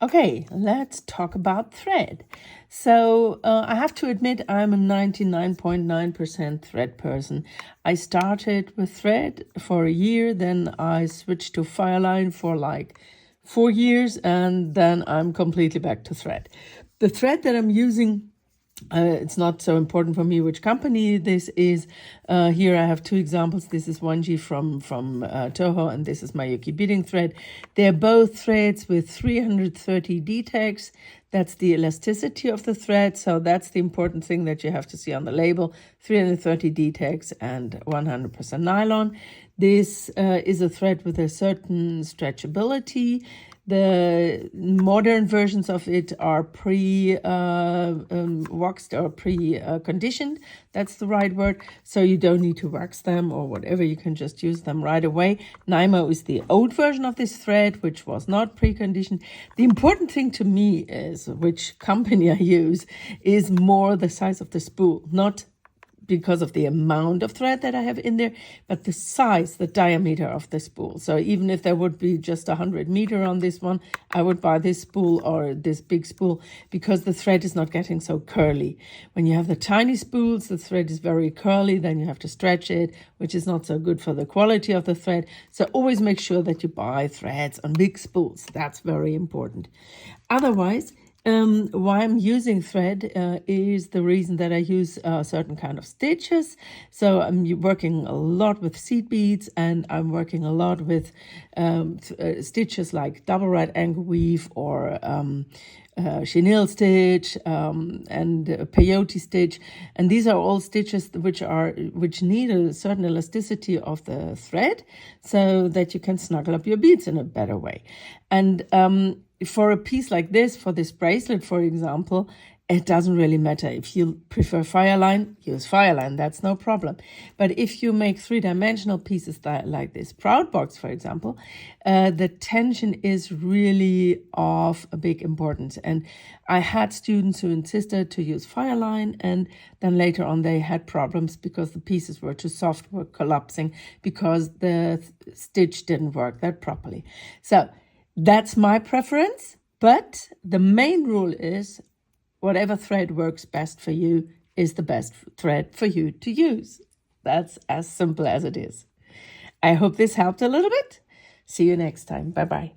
Okay, let's talk about thread. So I have to admit I'm a 99.9% thread person. I started with thread for a year, then I switched to Fireline for like 4 years, and then I'm completely back to thread. The thread that I'm using, it's not so important for me which company this is. Here I have two examples. This is 1G from Toho, and this is Miyuki beading thread. They're both threads with 330 DTEX. That's the elasticity of the thread. So that's the important thing that you have to see on the label. 330 DTEX and 100% nylon. This is a thread with a certain stretchability. The modern versions of it are pre-waxed or pre-conditioned. That's the right word. So you don't need to wax them or whatever. You can just use them right away. Nymo is the old version of this thread, which was not pre-conditioned. The important thing to me is which company I use is more the size of the spool, not because of the amount of thread that I have in there, but the size, the diameter of the spool. So even if there would be just 100 meter on this one, I would buy this spool or this big spool because the thread is not getting so curly. When you have the tiny spools, the thread is very curly, then you have to stretch it, which is not so good for the quality of the thread. So always make sure that you buy threads on big spools. That's very important. Otherwise, why I'm using thread is the reason that I use certain kind of stitches. So I'm working a lot with seed beads, and I'm working a lot with stitches like double right angle weave or chenille stitch and peyote stitch, and these are all stitches which need a certain elasticity of the thread so that you can snuggle up your beads in a better way. And for a piece like this, for this bracelet, for example, it doesn't really matter. If you prefer Fireline, use Fireline. That's no problem. But if you make three-dimensional pieces like this Proud Box, for example, the tension is really of a big importance. And I had students who insisted to use Fireline, and then later on they had problems because the pieces were too soft, were collapsing because the stitch didn't work that properly. So that's my preference, but the main rule is whatever thread works best for you is the best thread for you to use. That's as simple as it is. I hope this helped a little bit. See you next time. Bye-bye.